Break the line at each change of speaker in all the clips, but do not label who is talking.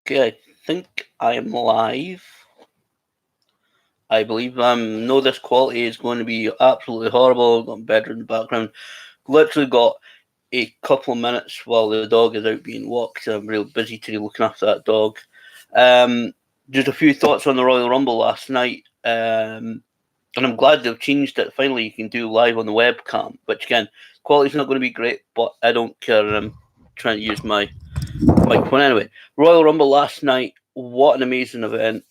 Okay, I think I'm live. I believe know this quality is going to be absolutely horrible. I've got bedroom in the background. Literally got a couple of minutes while the dog is out being walked. I'm real busy today looking after that dog. Just a few thoughts on the Royal Rumble last night. And I'm glad they've changed it. Finally, you can do live on the webcam, which again, quality's not going to be great, but I don't care. I'm trying to use my microphone anyway. Royal Rumble last night. What an amazing event!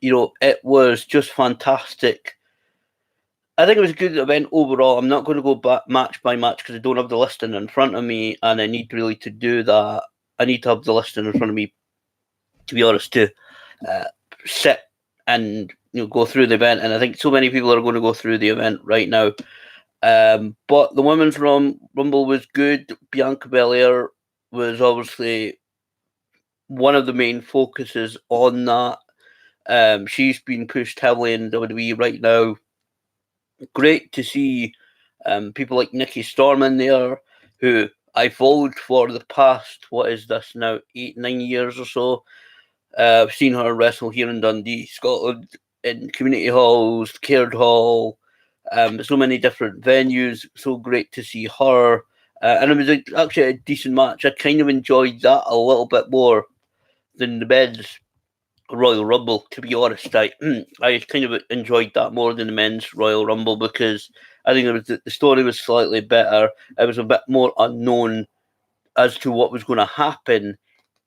It was just fantastic. I think it was a good event overall. I'm not going to go back match by match because I don't have the listing in front of me, and I need really to do that. I need to have the listing in front of me, to be honest, to uh, sit and go through the event. And I think so many people are going to go through the event right now. But the women's rumble was good. Bianca Belair was obviously one of the main focuses on that. She's been pushed heavily in WWE right now. Great to see people like Nikki Storm in there, who I followed for the past, what is this now, 8-9 years or so. I've seen her wrestle here in Dundee, Scotland, in community halls, Caird Hall, so many different venues. So great to see her. And it was actually a decent match. I kind of enjoyed that a little bit more than the men's Royal Rumble, to be honest. I kind of enjoyed that more than the men's Royal Rumble because I think the story was slightly better. It was a bit more unknown as to what was going to happen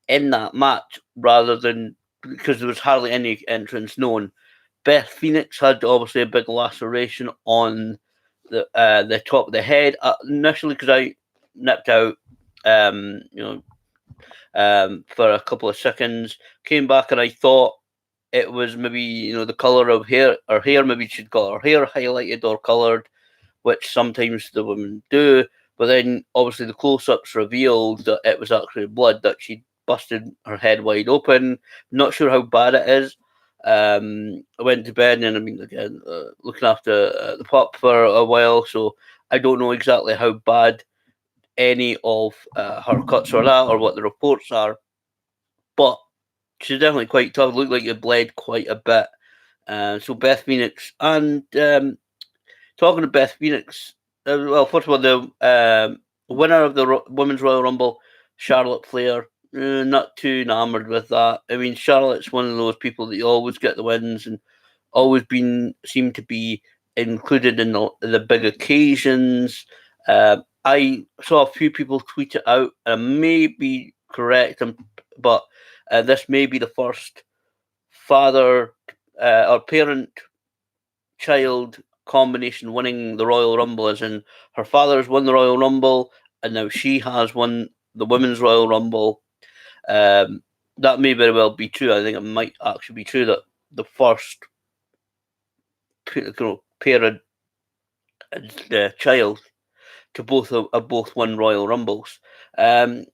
in that match rather than because there was hardly any entrance known. Beth Phoenix had obviously a big laceration on the top of the head initially because I nipped out, um, you know, for a couple of seconds. Came back and I thought it was maybe the color of hair. Her hair, maybe she'd got her hair highlighted or colored, which sometimes the women do. But then obviously the close-ups revealed that it was actually blood, that she'd busted her head wide open. Not sure how bad it is. I went to bed and I mean again looking after the pup for a while, so I don't know exactly how bad any of her cuts are that or what the reports are, but she's definitely quite tough. Looked like it bled quite a bit. So Beth Phoenix and talking to Beth Phoenix, well, first of all, the winner of the Women's Royal Rumble, Charlotte Flair. Not too enamored with that. I mean, Charlotte's one of those people that you always get the wins and always seem to be included in the big occasions. I saw a few people tweet it out, and I may be correct, but this may be the first father or parent child combination winning the Royal Rumble, as in her father's won the Royal Rumble and now she has won the Women's Royal Rumble. That may very well be true. I think it might actually be true that the first parent child to both won Royal Rumbles. I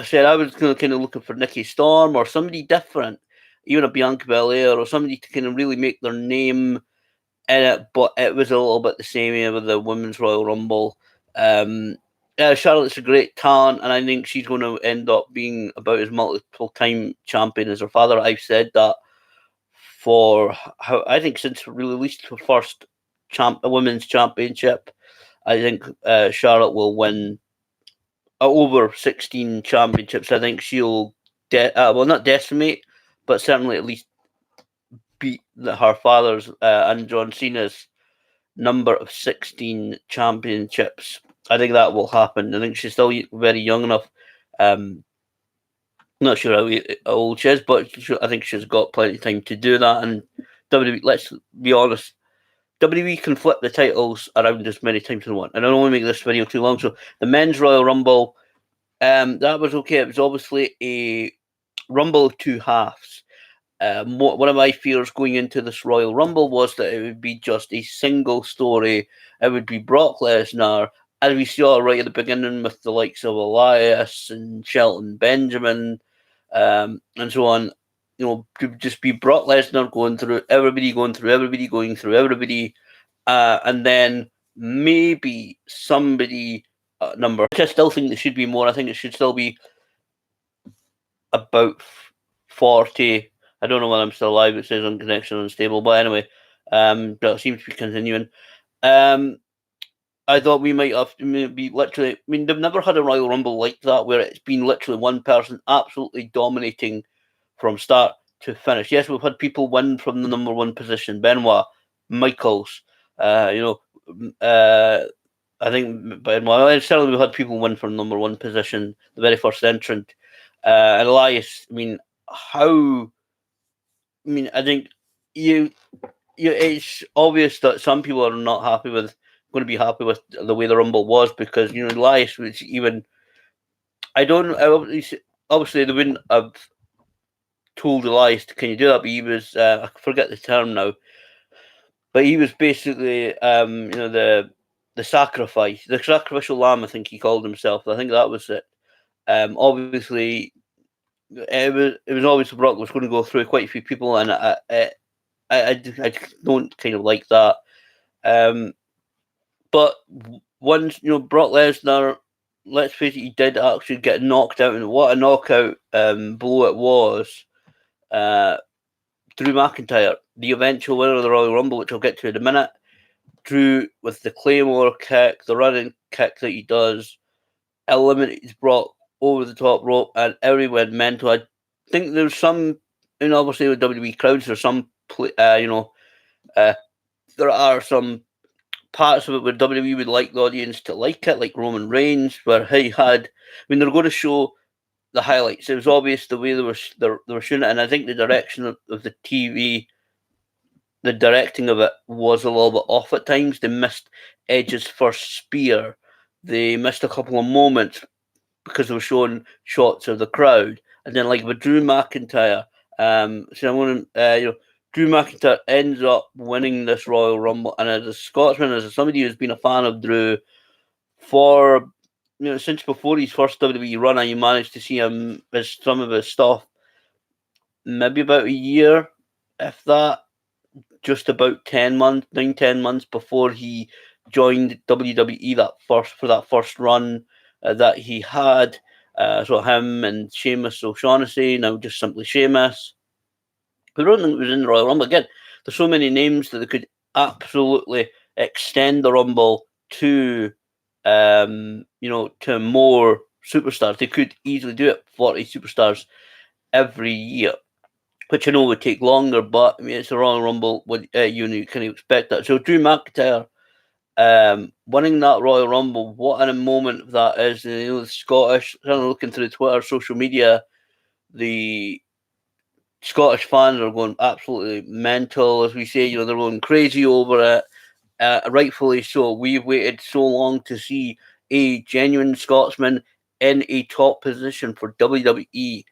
said I was kind of looking for Nikki Storm or somebody different, even a Bianca Belair or somebody to kind of really make their name in it, but it was a little bit the same with the Women's Royal Rumble. Charlotte's a great talent, and I think she's going to end up being about as multiple time champion as her father. I've said that for how I think since really released her first women's championship. I think Charlotte will win over 16 championships. I think she'll not decimate, but certainly at least beat her father's and John Cena's number of 16 championships. I think that will happen. I think she's still very young enough. Not sure how old she is, but I think she's got plenty of time to do that. And WWE, let's be honest, WWE can flip the titles around as many times as they want. And I don't want to make this video too long. So the men's Royal Rumble, that was okay. It was obviously a Rumble of two halves. One of my fears going into this Royal Rumble was that it would be just a single story. It would be Brock Lesnar, as we saw right at the beginning with the likes of Elias and Shelton Benjamin, and so on. To just be Brock Lesnar going through everybody, and then maybe somebody number. Which I still think there should be more. I think it should still be about 40. I don't know whether I'm still alive. It says on connection unstable, but anyway, but it seems to be continuing. I thought we might have to be literally. I mean, they've never had a Royal Rumble like that where it's been literally one person absolutely dominating from start to finish. Yes, we've had people win from the number one position. Benoit, Michaels, I think Benoit. Certainly, we've had people win from number one position, the very first entrant. And Elias. I mean, how? I mean, I think you. It's obvious that some people are not happy with going to be happy with the way the Rumble was because Elias was even. I don't. Obviously, they wouldn't have told Elias, "Can you do that?" But he was. I forget the term now. But he was basically, the sacrifice, the sacrificial lamb. I think he called himself. I think that was it. Obviously, it was obvious Brock was going to go through quite a few people, and I don't kind of like that. But once Brock Lesnar, let's face it, he did actually get knocked out, and what a knockout blow it was. Drew McIntyre, the eventual winner of the Royal Rumble, which I'll get to in a minute. Drew with the Claymore kick, the running kick that he does, eliminates Brock over the top rope, and everyone went mental. I think there's some, obviously with WWE crowds, there's some, there are some parts of it where WWE would like the audience to like it, like Roman Reigns, where he had. I mean, they're going to show the highlights. It was obvious the way they were shooting it, and I think the direction of the TV, the directing of it was a little bit off at times. They missed Edge's first spear. They missed a couple of moments because they were showing shots of the crowd, and then like with Drew McIntyre, Drew McIntyre ends up winning this Royal Rumble, and as a Scotsman, as somebody who's been a fan of Drew for since before his first WWE run, I managed to see him as some of his stuff, maybe about a year, if that, just about 10 months before he joined WWE for that first run that he had. So him and Sheamus O'Shaughnessy, now just simply Sheamus. But I don't think it was in the Royal Rumble. Again, there's so many names that they could absolutely extend the Rumble to, to more superstars. They could easily do it, 40 superstars every year, which I know would take longer, but I mean, it's a Royal Rumble. You can expect that. So Drew McIntyre winning that Royal Rumble, what a moment that is. The Scottish, looking through Twitter, social media, the Scottish fans are going absolutely mental, as we say. They're going crazy over it. Rightfully so. We've waited so long to see a genuine Scotsman in a top position for WWE. He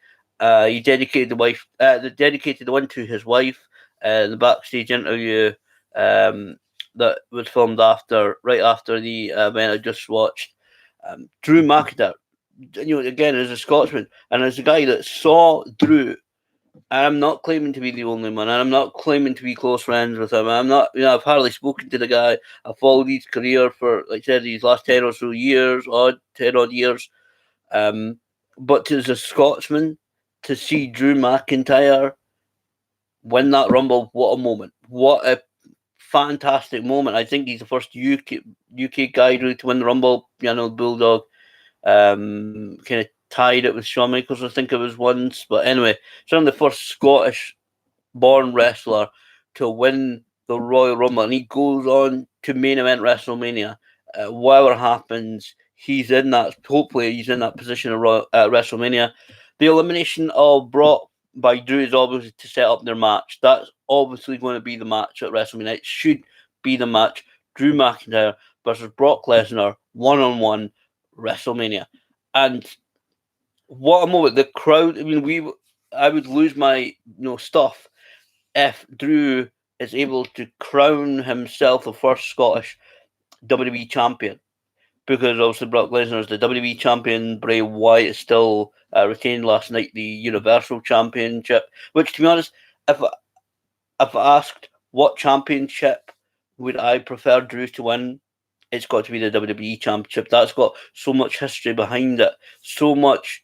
dedicated the one to his wife. The backstage interview that was filmed right after the event I just watched. Drew McIntyre, again as a Scotsman and as a guy that saw Drew. And I'm not claiming to be the only one, and I'm not claiming to be close friends with him. I'm not, I've hardly spoken to the guy. I've followed his career for, like I said, these last 10 or so years, 10 odd years. But as a Scotsman, to see Drew McIntyre win that Rumble, what a moment. What a fantastic moment. I think he's the first UK guy really to win the Rumble. Bulldog kind of tied it with Shawn Michaels, I think it was once. But anyway, certainly the first Scottish-born wrestler to win the Royal Rumble, and he goes on to main event WrestleMania. Whatever happens, hopefully he's in that position at WrestleMania. The elimination of Brock by Drew is obviously to set up their match. That's obviously going to be the match at WrestleMania. It should be the match. Drew McIntyre versus Brock Lesnar, one-on-one, WrestleMania. And what a moment. The crowd, I mean, I would lose my stuff if Drew is able to crown himself the first Scottish WWE champion. Because obviously Brock Lesnar is the WWE champion. Bray Wyatt is still retained last night the Universal Championship. Which, to be honest, if asked what championship would I prefer Drew to win, it's got to be the WWE Championship. That's got so much history behind it. So much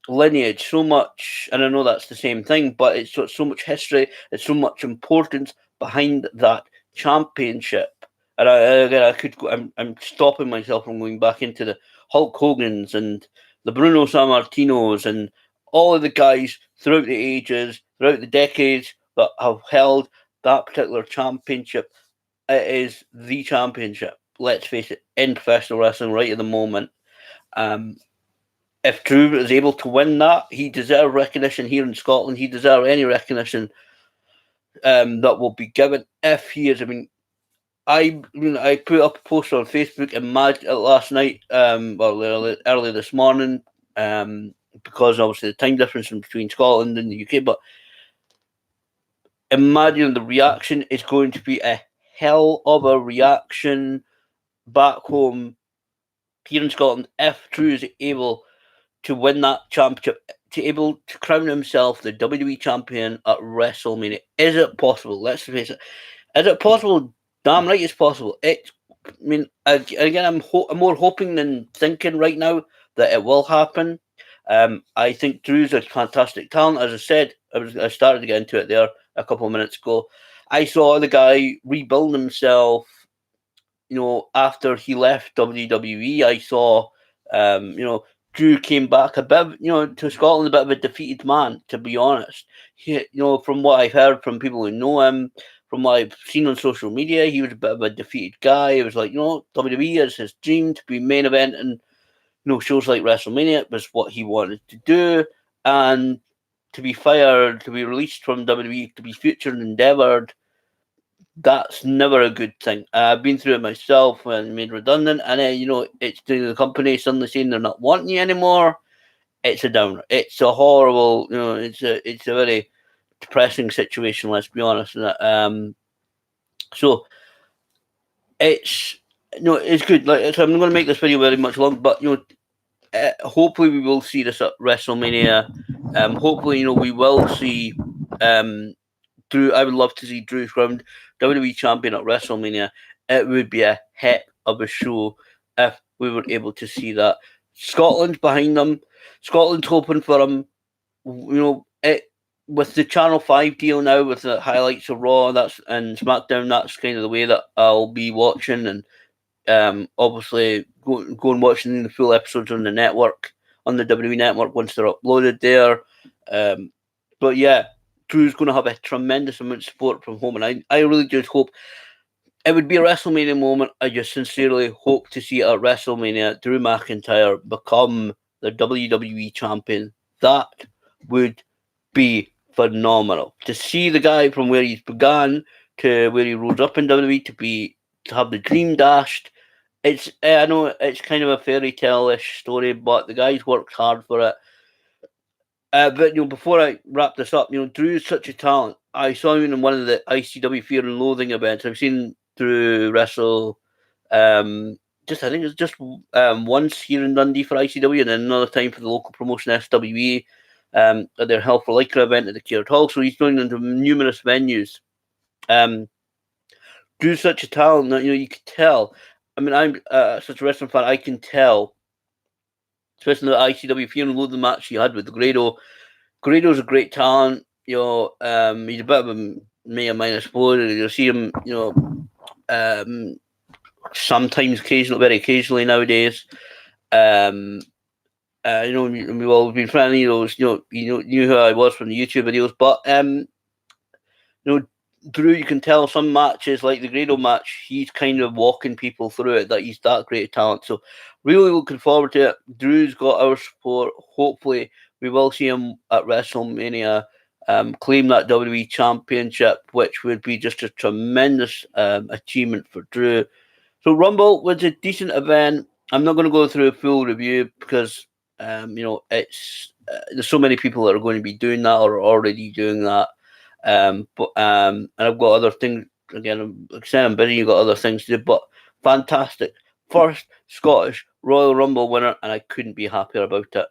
lineage, so much, and I know that's the same thing, but it's so much history, it's so much importance behind that championship. And I could go, I'm stopping myself from going back into the Hulk Hogan's and the Bruno Sammartinos and all of the guys throughout the ages, throughout the decades that have held that particular championship. It is the championship. Let's face it, in professional wrestling right at the moment. Um, if Drew is able to win that, he deserves recognition here in Scotland. He deserves any recognition that will be given if he is. I put up a post on Facebook last night, early this morning, because obviously the time difference between Scotland and the UK. But imagine the reaction is going to be a hell of a reaction back home here in Scotland if Drew is able to win that championship, to able to crown himself the WWE champion at WrestleMania. Is it possible? Let's face it. Is it possible? Damn right, it's possible. Again, I'm more hoping than thinking right now that it will happen. I think Drew's a fantastic talent. As I said, I started to get into it there a couple of minutes ago. I saw the guy rebuild himself. After he left WWE, I saw, Drew came back a bit, to Scotland, a bit of a defeated man, to be honest. From what I've heard from people who know him, from what I've seen on social media, he was a bit of a defeated guy. He was like, WWE is his dream to be main event and shows like WrestleMania. It was what he wanted to do. And to be fired, to be released from WWE, to be future endeavoured, that's never a good thing. I've been through it myself and made redundant, and it's the company suddenly saying they're not wanting you anymore. It's a downer. It's a horrible, it's a very depressing situation. Let's be honest. So it's it's good. Like, so I'm not going to make this video very much long, but hopefully we will see this at WrestleMania. Hopefully, we will see. Drew, I would love to see Drew crowned WWE champion at WrestleMania. It would be a heck of a show if we were able to see that. Scotland's behind them. Scotland's hoping for him. With the Channel 5 deal now, with the highlights of Raw and SmackDown, that's kind of the way that I'll be watching, and obviously go and watching the full episodes on the network, on the WWE network once they're uploaded there. But yeah, Drew's going to have a tremendous amount of support from home, and I really just hope it would be a WrestleMania moment. I just sincerely hope to see at WrestleMania Drew McIntyre become the WWE champion. That would be phenomenal. To see the guy from where he's began to where he rose up in WWE to have the dream dashed. I know it's kind of a fairy tale-ish story, but the guy's worked hard for it. But before I wrap this up, Drew is such a talent. I saw him in one of the ICW Fear and Loathing events. I've seen Drew wrestle. I think it's just once here in Dundee for ICW, and then another time for the local promotion SWE at their Hell for Lycra event at the Caird Hall. So he's going into numerous venues. Drew's such a talent that you could tell. I'm such a wrestling fan. I can tell, especially the ICW Fear and Loathing match he had with Grado. Grado's a great talent. He's a bit of a mega suppose. You'll see him, sometimes, very occasionally nowadays. We've all been friendly. You knew who I was from the YouTube videos, but Drew, you can tell some matches like the Grado match, he's kind of walking people through it. That he's that great a talent. So, really looking forward to it. Drew's got our support. Hopefully, we will see him at WrestleMania claim that WWE Championship, which would be just a tremendous achievement for Drew. So Rumble was a decent event. I'm not going to go through a full review because it's there's so many people that are going to be doing that or are already doing that. And I've got other things. Again, I'm busy. You've got other things to do, but fantastic. First Scottish Royal Rumble winner, and I couldn't be happier about it.